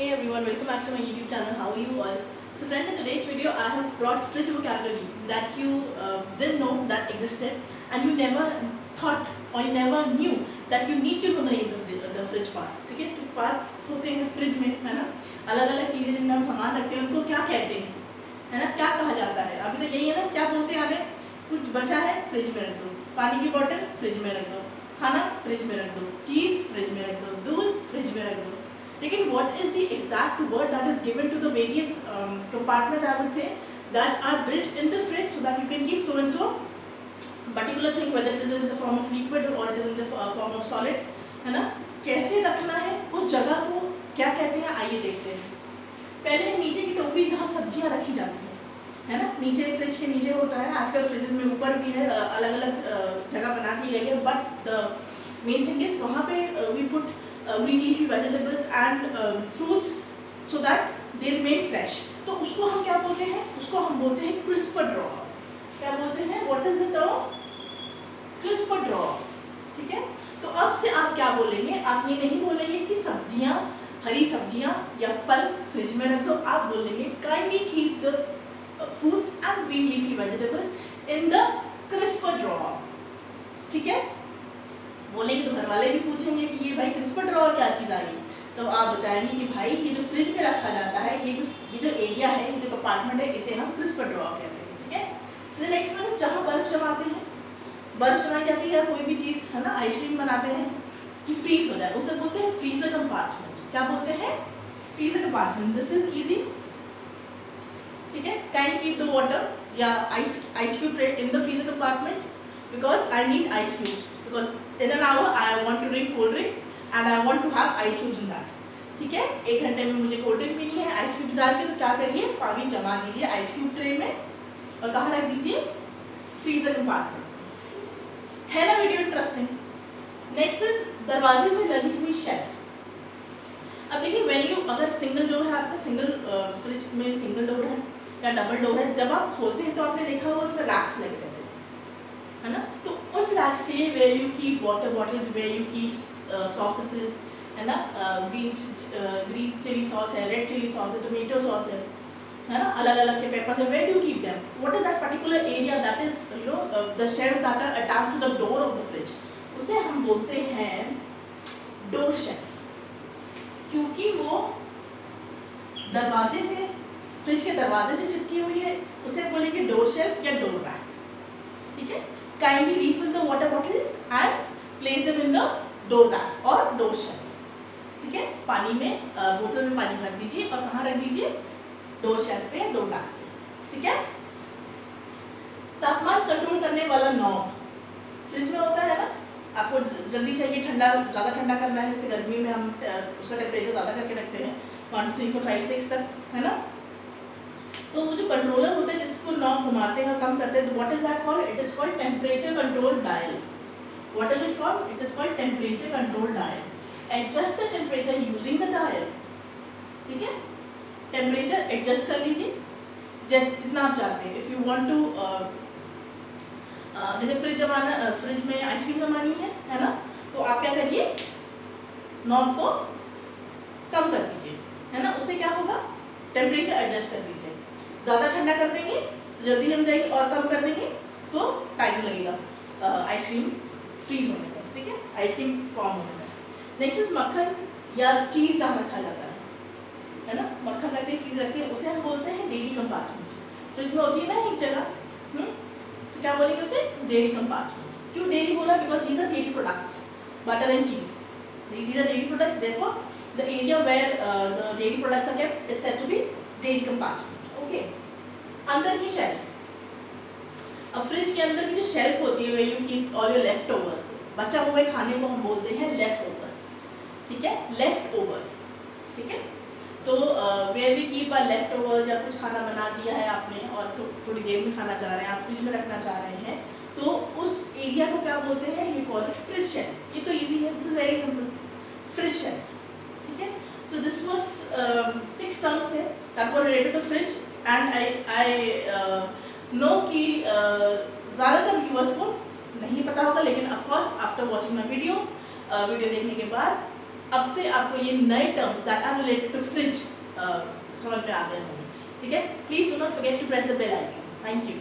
Hey everyone, welcome back to my YouTube channel. How are you all? So friends, in today's video I have brought fridge vocabulary that you didn't know that existed, and you never thought or you never knew that you need to know the name of the fridge parts. ठीक है, तो parts होते हैं fridge में, है ना, अलग अलग चीज़ें जिनमें हम सामान रखते हैं उनको क्या कहते हैं, है ना, क्या कहा जाता है। अभी तक यही है ना, क्या बोलते हैं आगे, कुछ बचा है फ्रिज में रख दो, पानी की बोतल फ्रिज में रख दो, खाना फ्रिज में रख दो, चीज़ फ्रिज में रख दो, दूध फ्रिज में रख दो। लेकिन what is the exact word that is given to the various compartments, I would say, that are built in the fridge so that you can keep so and so particular thing, whether it is in the form of liquid or it is in the form of solid, है ना, कैसे रखना है उस जगह को क्या कहते हैं, आइए देखते हैं। पहले नीचे की टोकरी जहाँ सब्जियाँ रखी जाती है ना, नीचे फ्रिज के नीचे होता है, आजकल फ्रिज में ऊपर भी है, अलग अलग जगह बना दी गई है, but the main thing is वहाँ पे we put green leafy vegetables and fruits so that they remain fresh। तो उसको हम क्या बोलते हैं, उसको हम बोलते हैं crisper drawer। क्या बोलते हैं, what is the term, crisper drawer। ठीक है, तो अब से आप क्या बोलेंगे, आप ये नहीं बोलेंगे कि सब्जियां, हरी सब्जियां या फल फ्रिज में रख दो, आप बोलेंगे kindly keep the fruits and green leafy vegetables in the crisper drawer। ठीक है, बोलेंगे तो घर वाले भी पूछेंगे कि ये भाई क्रिस्पर ड्रॉअर क्या चीज़ आ गई, तो आप बताएंगे कि भाई ये जो फ्रिज में रखा जाता है, ये जो एरिया है, ये जो कंपार्टमेंट है, इसे हम क्रिस्पर ड्रॉअर कहते हैं। ठीक है, नेक्स्ट में जहाँ बर्फ जमाते हैं, बर्फ जमाई जाती है या कोई भी चीज़, है ना, आइसक्रीम बनाते हैं कि फ्रीज हो जाए, उसे बोलते हैं फ्रीजर कंपार्टमेंट। क्या बोलते हैं, freezer compartment. This is easy. ठीक है, कैन कीप द वाटर या ice cube in the freezer compartment because I need ice cubes, because in an hour I want to drink cold drink and I want to have ice cubes in that। ठीक है, 1 घंटे में मुझे cold drink पीनी है, ice cube डाल के, तो क्या करिए, पानी जमा दीजिए आइस क्यूब ट्रे में और कहाँ रख दीजिए, फ्रीजर कंपार्टमेंट। है ना वीडियो इंटरेस्टिंग। नेक्स्ट इज दरवाजे में लगी हुई शेल्फ। अब देखिए, व्हेन यू, अगर सिंगल डोर है आपका, सिंगल फ्रिज में सिंगल डोर है या डबल डोर है, जब आप खोलते हैं तो आपने देखा होगा उसमें रैक्स लगे रहते हैं, है ना, तो उन रैक्स के लिए where you keep water bottles, where you keep sauces, है ना, ग्रीन चिली सॉस है, रेड चिली सॉस है, टोमेटो सॉस है ना, अलग अलग के पेपर्स है, where do you keep them, what is that particular area, that is you know the shelf that are attached to the door of the fridge, उसे हम बोलते हैं डोर शेल्फ, क्योंकि वो दरवाजे से, फ्रिज के दरवाजे से चिपकी हुई है, उसे बोलेंगे डोर शेल्फ या डोर रैक। ठीक है, kindly refill the water bottles and place them in the door rack or door shelf। ठीक है, पानी में बोतल में पानी भर दीजिए और कहाँ रख दीजिए, डोर शेल्फ पे, डोर रैक पे। ठीक है, तापमान कंट्रोल करने वाला नॉब फ्रिज में होता है ना, आपको जल्दी चाहिए ठंडा, ज़्यादा ठंडा करना है, जैसे गर्मी में हम उसका टेम्परेचर ज़्यादा करके रखते हैं 1 2 3 4 5 6 तक, है ना, तो वो जो कंट्रोलर होता है जिसको नॉब घुमाते हैं और कम करते हैं, तो what is that called, it is called temperature control dial. What is it called, it is called temperature control dial. Adjust the temperature using the dial. ठीक है, टेम्परेचर एडजस्ट कर लीजिए जितना आप चाहते हैं। इफ यू वांट टू, जैसे fridge में आइसक्रीम जमानी है ना, तो आप क्या करिए, नॉब को कम कर दीजिए, है ना, उससे क्या होगा, टेम्परेचर एडजस्ट कर दीजिए। ज़्यादा ठंडा कर देंगे तो जल्दी जम जाएगी, और कम कर देंगे तो टाइम लगेगा आइसक्रीम फ्रीज होने में। ठीक है, आइसक्रीम फॉर्म होने में। नेक्स्ट इज मक्खन या चीज़ जहाँ रखा जाता है ना, मक्खन रखते हैं, चीज़ रखते हैं, उसे हम बोलते हैं डेयरी कंपार्टमेंट। फ्रिज में होती है ना एक जगह, तो क्या बोलेंगे उसे, डेयरी कंपार्टमेंट। क्यों डेयरी बोला, because these are dairy products, butter and cheese, these are dairy products, therefore the area where the dairy products are kept is said to be dairy compartment। okay, अंदर की shelf. अब fridge के अंदर की जो shelf होती है, where you keep all your leftovers, बचा हुए खाने को हम बोलते हैं leftovers। ठीक है, leftover। ठीक है, तो where we keep our leftovers, या कुछ खाना बना दिया है आपने और थोड़ी देर में खाना चाह रहे हैं, आप फ्रिज में रखना चाह रहे हैं, तो उस एरिया को क्या बोलते हैं, you call it fridge shelf. ये तो इजी है, this is very simple, fridge shelf. ठीक है, सो दिस वाज 6 टर्म्स है that were related to fridge, and I know कि ज़्यादातर व्यूअर्स को नहीं पता होगा, लेकिन of course after watching my video देखने के बाद अब से आपको ये नए terms that are related to fridge समझ में आ गए होंगे। ठीक है, please do not forget to press the bell icon. Thank you.